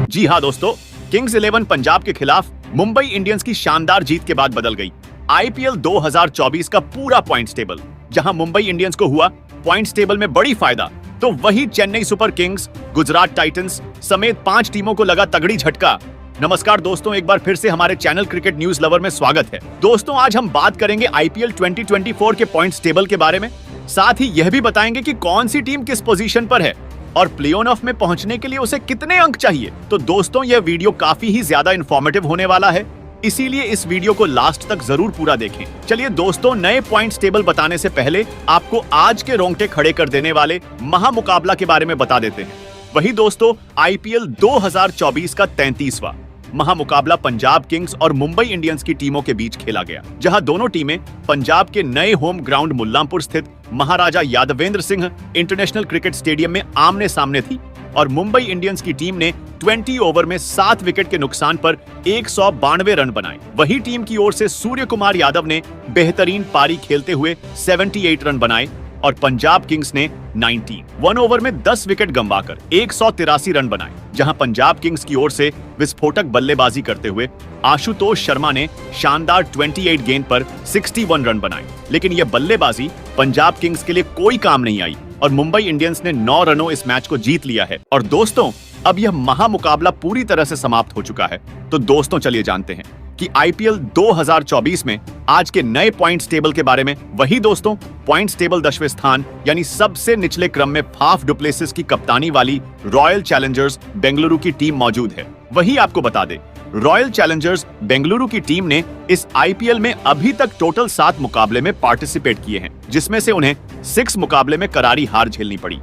जी हाँ दोस्तों, किंग्स 11 पंजाब के खिलाफ मुंबई इंडियंस की शानदार जीत के बाद बदल गई आईपीएल 2024 का पूरा पॉइंट्स टेबल। जहां मुंबई इंडियंस को हुआ पॉइंट्स टेबल में बड़ी फायदा, तो वही Chennai super Kings, Gujarat Titans समेत 5 टीमों को लगा तगड़ी झटका। नमस्कार दोस्तों, एक बार फिर से हमारे चैनल क्रिकेट न्यूज लवर में स्वागत है। दोस्तों, आज हम बात करेंगे आईपीएल 2024 के पॉइंट्स टेबल के बारे में। साथ ही यह भी बताएंगे कि कौन सी टीम किस पोजीशन पर है और प्ले ऑफ में पहुंचने के लिए उसे कितने अंक चाहिए। तो दोस्तों, यह वीडियो काफी ही ज्यादा इंफॉर्मेटिव होने वाला है, इसीलिए इस वीडियो को लास्ट तक जरूर पूरा देखें। चलिए दोस्तों, नए पॉइंट्स टेबल बताने से पहले आपको आज के रोंगटे खड़े कर देने वाले महामुकाबला के बारे में बता देते हैं। वही दोस्तों, आईपीएल 2024 का 33वां महामुकाबला पंजाब किंग्स और मुंबई इंडियंस की टीमों के बीच खेला गया, जहां दोनों टीमें पंजाब के नए होम ग्राउंड मुल्लांपुर स्थित Maharaja Yadavindra Singh international cricket stadium में आमने सामने थी और मुंबई इंडियंस की टीम ने 20 ओवर में 7 विकेट के नुकसान पर 192 रन बनाए। वही टीम की ओर से सूर्य कुमार यादव ने बेहतरीन पारी खेलते हुए 78 रन बनाए और पंजाब किंग्स ने 1 ओवर में 10 विकेट गंवाकर 183 रन बनाए। जहां पंजाब किंग्स की ओर से विस्फोटक बल्लेबाजी करते हुए आशुतोष शर्मा ने शानदार 28 गेंद पर 61 रन बनाए, लेकिन यह बल्लेबाजी पंजाब किंग्स के लिए कोई काम नहीं आई और मुंबई इंडियंस ने 9 रनों इस मैच को जीत लिया है। और दोस्तों, अब यह महामुकाबला पूरी तरह से समाप्त हो चुका है। तो दोस्तों, चलिए जानते हैं कि आईपीएल 2024 में आज के नए पॉइंट्स टेबल के बारे में। वही दोस्तों, पॉइंट्स टेबल 10वें स्थान यानी सबसे निचले क्रम में फाफ डुप्लेसिस की कप्तानी वाली रॉयल चैलेंजर्स बेंगलुरु की टीम मौजूद है। वही आपको बता दे, रॉयल चैलेंजर्स बेंगलुरु की टीम ने इस आईपीएल में अभी तक टोटल 7 मुकाबले में पार्टिसिपेट किए हैं, जिसमें से उन्हें 6 मुकाबले में करारी हार झेलनी पड़ी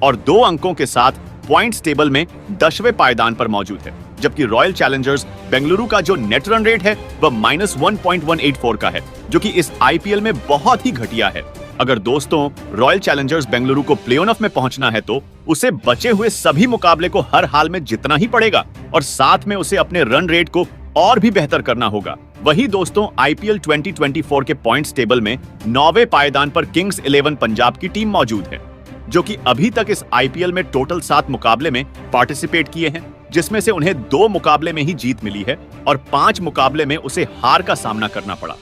और 2 अंकों के साथ पॉइंट्स टेबल में 10वें पायदान पर मौजूद है। जबकि रॉयल चैलेंजर्स बेंगलुरु का जो नेट रन रेट है वह -1.184 का है, जो कि इस आईपीएल में बहुत ही घटिया है। अगर दोस्तों रॉयल चैलेंजर्स बेंगलुरु को प्ले ऑफ में पहुंचना है तो उसे बचे हुए सभी मुकाबले को हर हाल में जीतना ही पड़ेगा और साथ में उसे अपने रन रेट को और भी बेहतर करना होगा। वही दोस्तों, आईपीएल 2024 के पॉइंट्स टेबल में 9वें पायदान पर किंग्स 11 पंजाब की टीम मौजूद है, जो कि अभी तक इस आईपीएल में टोटल 7 मुकाबले में पार्टिसिपेट किए हैं, जिसमें से उन्हें 2 मुकाबले में ही जीत मिली है और 5 मुकाबले में उसे हार का सामना करना पड़ा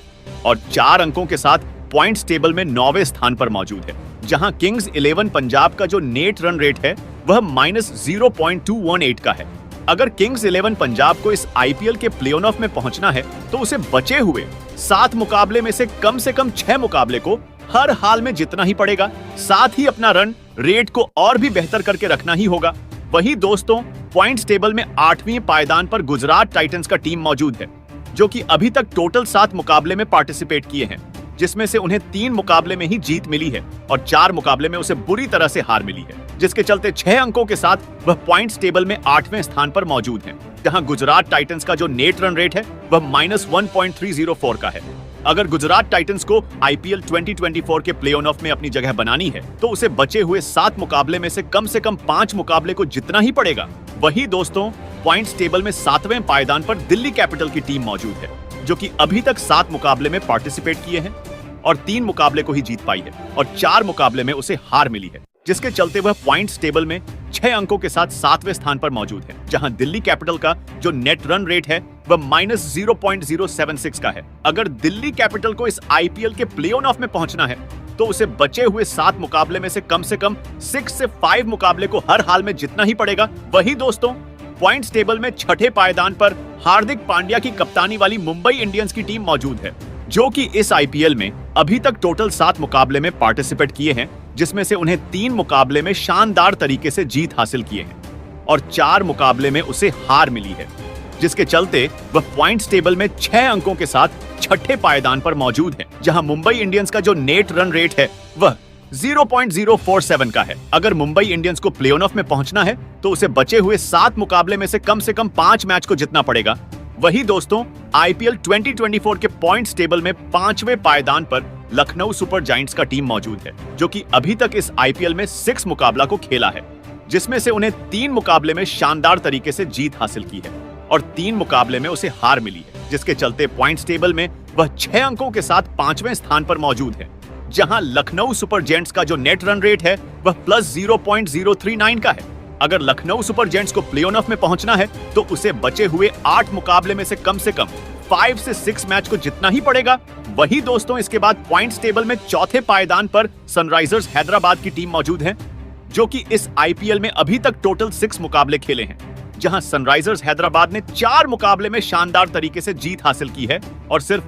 और 4 अंकों के साथ पॉइंट्स टेबल में 9वें स्थान पर मौजूद है। जहां किंग्स 11 पंजाब का जो नेट रन रेट है वह -0.218 का है। अगर किंग्स 11 पंजाब को इस आईपीएल के प्ले ऑफ में पहुंचना है तो उसे बचे हुए 7 मुकाबले में से कम 6 मुकाबले को हर हाल में जीतना ही पड़ेगा, साथ ही अपना रन रेट को और भी बेहतर करके रखना ही होगा। वही दोस्तों, पॉइंट्स टेबल में 8वें पायदान पर गुजरात टाइटंस का टीम मौजूद है, जो कि अभी तक टोटल 7 मुकाबले में पार्टिसिपेट किए हैं, जिसमें से उन्हें 3 मुकाबले में ही जीत मिली है और 4 मुकाबले में उसे बुरी तरह से हार मिली है, जिसके चलते 6 अंकों के साथ वह पॉइंट्स टेबल में 8वें स्थान पर मौजूद है। जहां गुजरात टाइटंस का जो नेट रन रेट है वह -1.304 का है। अगर गुजरात टाइटंस को आईपीएल 2024 के प्ले ऑफ में अपनी जगह बनानी है तो उसे बचे हुए 7 मुकाबले में से कम 5 मुकाबले को जीतना ही पड़ेगा। वही दोस्तों, पॉइंट्स टेबल में 7वें पायदान पर दिल्ली कैपिटल की टीम मौजूद है, जो कि अभी तक 7 मुकाबले में पार्टिसिपेट किए हैं और 3 मुकाबले को ही जीत पाई है और 4 मुकाबले में उसे हार मिली है, जिसके चलते वह पॉइंट्स टेबल में 6 अंकों के साथ 7वें स्थान पर मौजूद है। जहां दिल्ली कैपिटल का जो नेट रन रेट है वह -0.076 का है। अगर दिल्ली कैपिटल को इस आईपीएल के प्ले ऑफ में पहुंचना है तो उसे बचे हुए 7 मुकाबले में से कम 6 से 5 मुकाबले को हर हाल में जीतना ही पड़ेगा। वही दोस्तों, पॉइंट्स टेबल में 6ठे पायदान पर हार्दिक पांड्या की कप्तानी वाली मुंबई इंडियंस की टीम मौजूद है, जो कि इस आईपीएल में अभी तक टोटल 7 मुकाबले में पार्टिसिपेट किए हैं, जिसमें से उन्हें 3 मुकाबले में शानदार तरीके से जीत हासिल किए हैं और 4 मुकाबले में उसे हार मिली है, जिसके चलते वह पॉइंट्स टेबल में 6 अंकों के साथ 6ठे पायदान पर मौजूद है। जहां मुंबई इंडियंस का जो नेट रन रेट है वह 0.047 का है। अगर मुंबई इंडियंस को प्ले ऑफ में पहुंचना है तो उसे बचे हुए 7 मुकाबले में से कम 5 मैच को जीतना पड़ेगा। वही दोस्तों, आईपीएल 2024 के पॉइंट्स टेबल में 5वें पायदान पर लखनऊ सुपर जायंट्स का टीम मौजूद है, जो कि अभी तक इस आईपीएल में 6 मुकाबला को खेला है, जिसमें से उन्हें 3 मुकाबले में शानदार तरीके से जीत हासिल की है और 3 मुकाबले में उसे हार मिली है, जिसके चलते पॉइंट्स टेबल में वह 6 अंकों के साथ 5वें स्थान पर मौजूद है। जहां लखनऊ सुपर जायंट्स का जो नेट रन रेट है वह +0.039 का है अगर लखनऊ सुपर जायंट्स को प्ले ऑफ में पहुंचना है तो उसे बचे हुए 8 मुकाबले में से कम 5 से 6 मैच को जीतना ही पड़ेगा। वही दोस्तों इसके बाद पॉइंट्स टेबल में चौथे पायदान पर सनराइजर्स हैदराबाद की टीम मौजूद है, जो कि इस आईपीएल में अभी तक टोटल 6 मुकाबले खेले हैं, जहां सनराइजर्स हैदराबाद ने 4 मुकाबले में शानदार तरीके से जीत हासिल की है और सिर्फ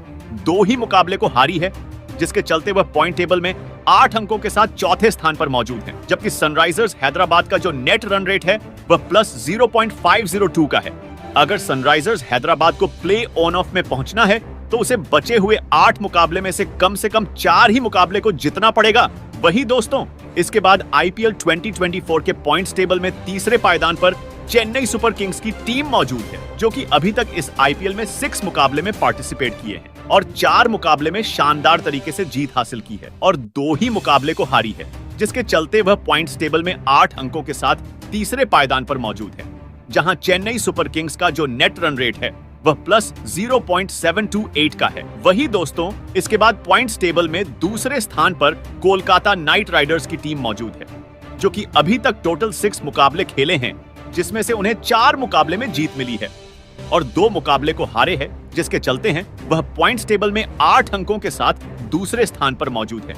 2 ही मुकाबले को हारी है, जिसके चलते वह पॉइंट टेबल में 8 अंकों के साथ चौथे स्थान पर मौजूद है। जबकि सनराइजर्स हैदराबाद का जो नेट रन रेट है वह प्लस 0.502 का है। अगर सनराइजर्स हैदराबाद को प्ले ऑफ में पहुंचना है तो उसे बचे हुए 8 मुकाबले में से कम 4 ही मुकाबले को जीतना पड़ेगा। वही दोस्तों इसके बाद आईपीएल 2024 के पॉइंट्स टेबल में तीसरे पायदान पर चेन्नई सुपर किंग्स की टीम मौजूद है, जो कि अभी तक इस आईपीएल में 6 मुकाबले में पार्टिसिपेट किए हैं और 4 मुकाबले में शानदार तरीके से जीत हासिल की है और 2 ही मुकाबले को हारी है, जिसके चलते वह पॉइंट्स टेबल में 8 अंकों के साथ तीसरे पायदान पर मौजूद है। जहां चेन्नई सुपर किंग्स का जो नेट रन रेट है वह प्लस 0.728 का है। वही दोस्तों इसके बाद पॉइंट्स टेबल में दूसरे स्थान पर कोलकाता नाइट राइडर्स की टीम मौजूद है, जो कि अभी तक टोटल 6 मुकाबले खेले हैं, जिसमें से उन्हें 4 मुकाबले में जीत मिली है और 2 मुकाबले को हारे हैं, जिसके चलते हैं वह पॉइंट्स टेबल में 8 अंकों के साथ दूसरे स्थान पर मौजूद है।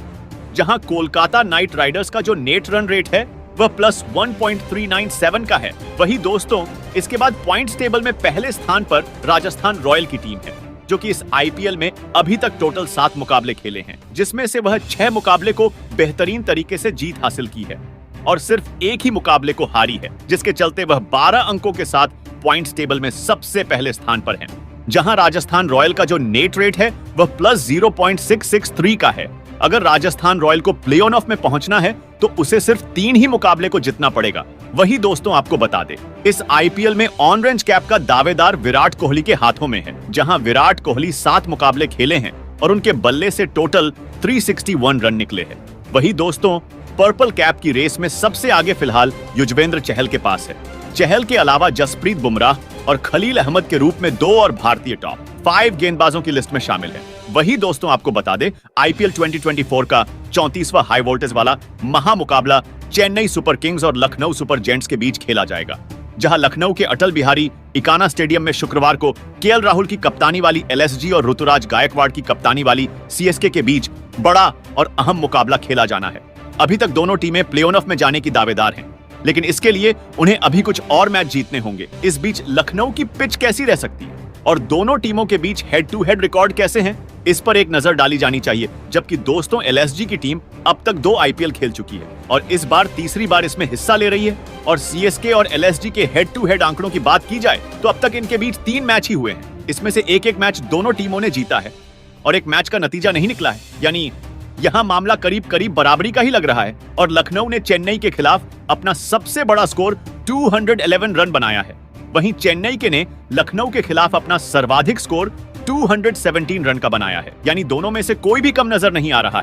जहां कोलकाता नाइट राइडर्स का जो नेट रन रेट है वह प्लस 1.397 का है। वही दोस्तों इसके बाद पॉइंट्स टेबल में पहले स्थान पर राजस्थान रॉयल की टीम है, जो कि इस आईपीएल में अभी तक टोटल 7 मुकाबले खेले हैं, जिसमें से वह 6 मुकाबले को बेहतरीन तरीके से जीत हासिल की है और सिर्फ 1 ही मुकाबले को हारी है, जिसके चलते वह 12 अंकों के साथ पॉइंट्स टेबल में सबसे पहले स्थान पर है। जहां राजस्थान रॉयल का जो नेट रेट है वह प्लस 0.663 का है। अगर राजस्थान रॉयल को प्ले ऑफ में पहुंचना है तो उसे सिर्फ 3 ही मुकाबले को जीतना पड़ेगा। वही दोस्तों आपको बता दे, इस आईपीएल में ऑन रेंज कैप का दावेदार विराट कोहली के हाथों में है, जहां विराट कोहली 7 मुकाबले खेले हैं और उनके बल्ले से टोटल 361 रन निकले हैं। वही दोस्तों पर्पल कैप की रेस में सबसे आगे फिलहाल युजवेंद्र चहल के पास है। चहल के अलावा जसप्रीत बुमराह और खलील अहमद के रूप में 2 और भारतीय टॉप 5 गेंदबाजों की लिस्ट में शामिल है। वही दोस्तों आपको बता दे, आईपीएल 2024 का 34वां हाई वोल्टेज वाला महामुकाबला चेन्नई सुपर किंग्स और लखनऊ सुपर जायंट्स के बीच खेला जाएगा, जहां लखनऊ के अटल बिहारी इकाना स्टेडियम में शुक्रवार को केएल राहुल की कप्तानी वाली एलएसजी और ऋतुराज गायकवाड़ की कप्तानी वाली सीएसके के बीच बड़ा और अहम मुकाबला खेला जाना है। अभी तक दोनों टीमें प्ले ऑफ में जाने की दावेदार हैं, लेकिन इसके लिए उन्हें अभी कुछ और मैच जीतने होंगे। इस बीच लखनऊ की पिच कैसी रह सकती है और दोनों टीमों के बीच हेड टू हेड रिकॉर्ड कैसे हैं, इस पर एक नजर डाली जानी चाहिए। जबकि दोस्तों एलएसजी की टीम अब तक 2 आईपीएल खेल चुकी है और इस बार तीसरी बार इसमें हिस्सा ले रही है और सीएसके और एलएसजी के हेड टू हेड आंकड़ों की बात की जाए तो अब तक इनके बीच 3 मैच ही हुए हैं। इसमें से एक मैच दोनों टीमों ने जीता है और एक मैच का नतीजा नहीं निकला है, यानी यहाँ मामला करीब करीब बराबरी का ही लग रहा है और लखनऊ ने चेन्नई के खिलाफ अपना सबसे बड़ा स्कोर 211 रन बनाया है। वहीं चेन्नई के ने लखनऊ के खिलाफ अपना सर्वाधिक स्कोर 217 रन का बनाया है, यानी दोनों में से कोई भी कम नजर नहीं आ रहा है।